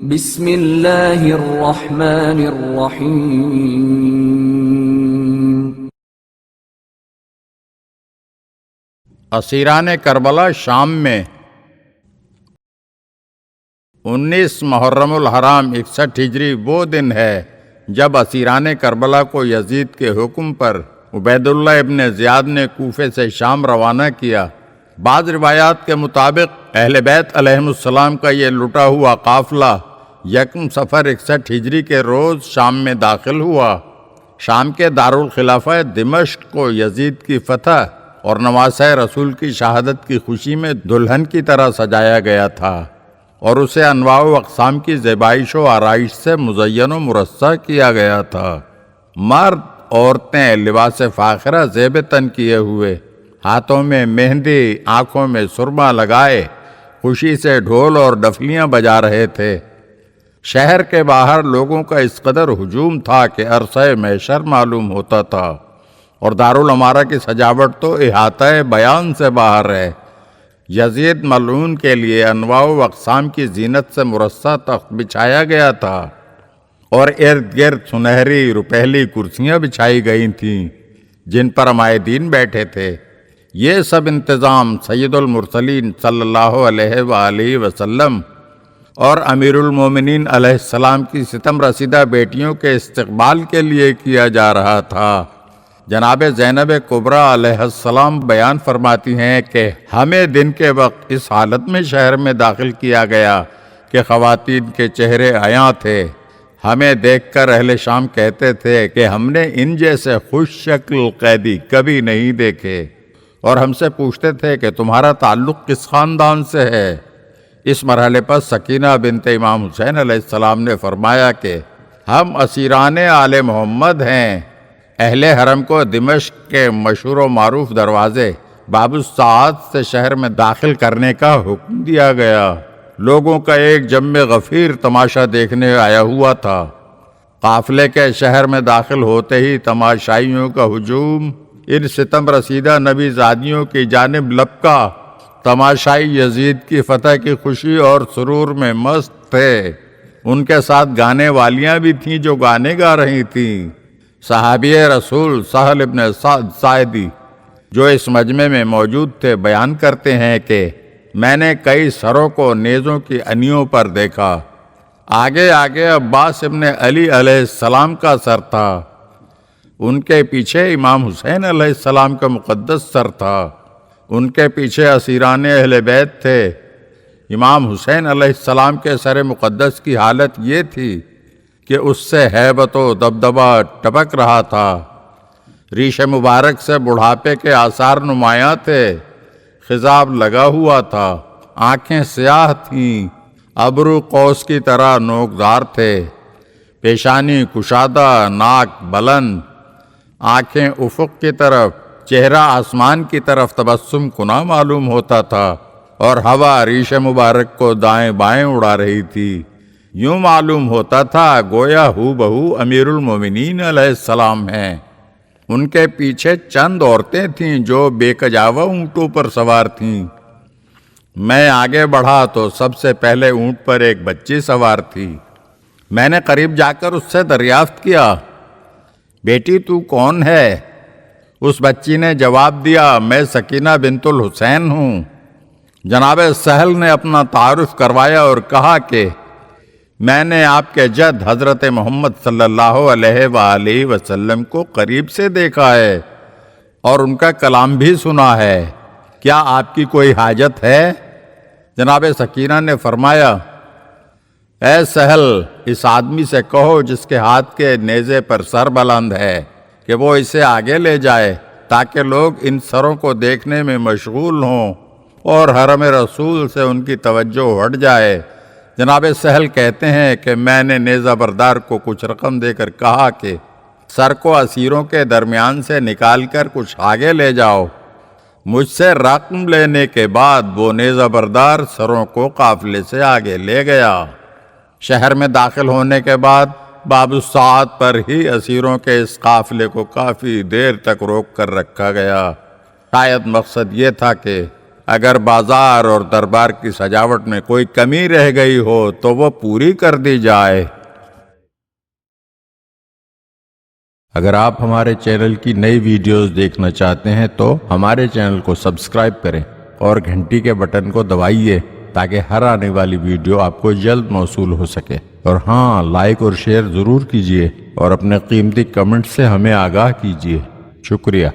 بسم اللہ الرحمن الرحیم۔ اسیران کربلا شام میں 19 محرم الحرام 61 ہجری وہ دن ہے جب اسیران کربلا کو یزید کے حکم پر عبید اللہ ابن زیاد نے کوفے سے شام روانہ کیا۔ بعض روایات کے مطابق اہل بیت علیہم السلام کا یہ لٹا ہوا قافلہ یکم صفر 61 ہجری کے روز شام میں داخل ہوا۔ شام کے دارالخلافہ دمشق کو یزید کی فتح اور نواسہ رسول کی شہادت کی خوشی میں دلہن کی طرح سجایا گیا تھا اور اسے انواع و اقسام کی زیبائش و آرائش سے مزین و مرصع کیا گیا تھا۔ مرد عورتیں لباس فاخرہ زیب تن کیے ہوئے، ہاتھوں میں مہندی، آنکھوں میں سرما لگائے خوشی سے ڈھول اور ڈفلیاں بجا رہے تھے۔ شہر کے باہر لوگوں کا اس قدر ہجوم تھا کہ عرصہ محشر معلوم ہوتا تھا، اور دارالعمارہ کی سجاوٹ تو احاطہ بیان سے باہر ہے۔ یزید ملعون کے لیے انواع و اقسام کی زینت سے مرصع تخت بچھایا گیا تھا اور ارد گرد سنہری روپہلی کرسیاں بچھائی گئی تھیں جن پر عمائدین بیٹھے تھے۔ یہ سب انتظام سید المرسلین صلی اللہ علیہ وآلہ وسلم اور امیر المومنین علیہ السلام کی ستم رسیدہ بیٹیوں کے استقبال کے لیے کیا جا رہا تھا۔ جناب زینب کبریٰ علیہ السلام بیان فرماتی ہیں کہ ہمیں دن کے وقت اس حالت میں شہر میں داخل کیا گیا کہ خواتین کے چہرے عیاں تھے۔ ہمیں دیکھ کر اہل شام کہتے تھے کہ ہم نے ان جیسے خوش شکل قیدی کبھی نہیں دیکھے، اور ہم سے پوچھتے تھے کہ تمہارا تعلق کس خاندان سے ہے۔ اس مرحلے پر سکینہ بنت امام حسین علیہ السلام نے فرمایا کہ ہم اسیران آل محمد ہیں۔ اہل حرم کو دمشق کے مشہور و معروف دروازے باب الساعات سے شہر میں داخل کرنے کا حکم دیا گیا۔ لوگوں کا ایک جم غفیر تماشا دیکھنے آیا ہوا تھا۔ قافلے کے شہر میں داخل ہوتے ہی تماشائیوں کا ہجوم ان ستم رسیدہ نبی زادیوں کی جانب لپکا۔ تماشائی یزید کی فتح کی خوشی اور سرور میں مست تھے۔ ان کے ساتھ گانے والیاں بھی تھیں جو گانے گا رہی تھیں۔ صحابی رسول سہل ابن سعد ساعدی جو اس مجمع میں موجود تھے بیان کرتے ہیں کہ میں نے کئی سروں کو نیزوں کی انیوں پر دیکھا۔ آگے آگے عباس ابن علی علیہ السلام کا سر تھا، ان کے پیچھے امام حسین علیہ السلام کا مقدس سر تھا، ان کے پیچھے اسیران اہل بیت تھے۔ امام حسین علیہ السلام کے سر مقدس کی حالت یہ تھی کہ اس سے ہیبت و دبدبہ ٹپک رہا تھا۔ ریش مبارک سے بڑھاپے کے آثار نمایاں تھے، خضاب لگا ہوا تھا، آنکھیں سیاہ تھیں، ابرو قوس کی طرح نوکدار تھے، پیشانی کشادہ، ناک بلند، آنکھیں افق کی طرف، چہرہ آسمان کی طرف تبسم کنا معلوم ہوتا تھا، اور ہوا ریش مبارک کو دائیں بائیں اڑا رہی تھی۔ یوں معلوم ہوتا تھا گویا ہو بہو امیر المومنین علیہ السلام ہیں۔ ان کے پیچھے چند عورتیں تھیں جو بے کجاوہ اونٹوں پر سوار تھیں۔ میں آگے بڑھا تو سب سے پہلے اونٹ پر ایک بچی سوار تھی۔ میں نے قریب جا کر اس سے دریافت کیا، بیٹی تو کون ہے؟ اس بچی نے جواب دیا، میں سکینہ بنت الحسین ہوں۔ جناب سہل نے اپنا تعارف کروایا اور کہا کہ میں نے آپ کے جد حضرت محمد صلی اللہ علیہ وآلہ وسلم کو قریب سے دیکھا ہے اور ان کا کلام بھی سنا ہے، کیا آپ کی کوئی حاجت ہے؟ جناب سکینہ نے فرمایا، اے سہل، اس آدمی سے کہو جس کے ہاتھ کے نیزے پر سر بلند ہے کہ وہ اسے آگے لے جائے تاکہ لوگ ان سروں کو دیکھنے میں مشغول ہوں اور حرم رسول سے ان کی توجہ ہٹ جائے۔ جناب سہل کہتے ہیں کہ میں نے نیزہ بردار کو کچھ رقم دے کر کہا کہ سر کو اسیروں کے درمیان سے نکال کر کچھ آگے لے جاؤ۔ مجھ سے رقم لینے کے بعد وہ نیزہ بردار سروں کو قافلے سے آگے لے گیا۔ شہر میں داخل ہونے کے بعد باب الساعات پر ہی اسیروں کے اس قافلے کو کافی دیر تک روک کر رکھا گیا۔ شاید مقصد یہ تھا کہ اگر بازار اور دربار کی سجاوٹ میں کوئی کمی رہ گئی ہو تو وہ پوری کر دی جائے۔ اگر آپ ہمارے چینل کی نئی ویڈیوز دیکھنا چاہتے ہیں تو ہمارے چینل کو سبسکرائب کریں اور گھنٹی کے بٹن کو دبائیے تاکہ ہر آنے والی ویڈیو آپ کو جلد موصول ہو سکے۔ اور ہاں، لائک اور شیئر ضرور کیجیے اور اپنے قیمتی کمنٹ سے ہمیں آگاہ کیجیے۔ شکریہ۔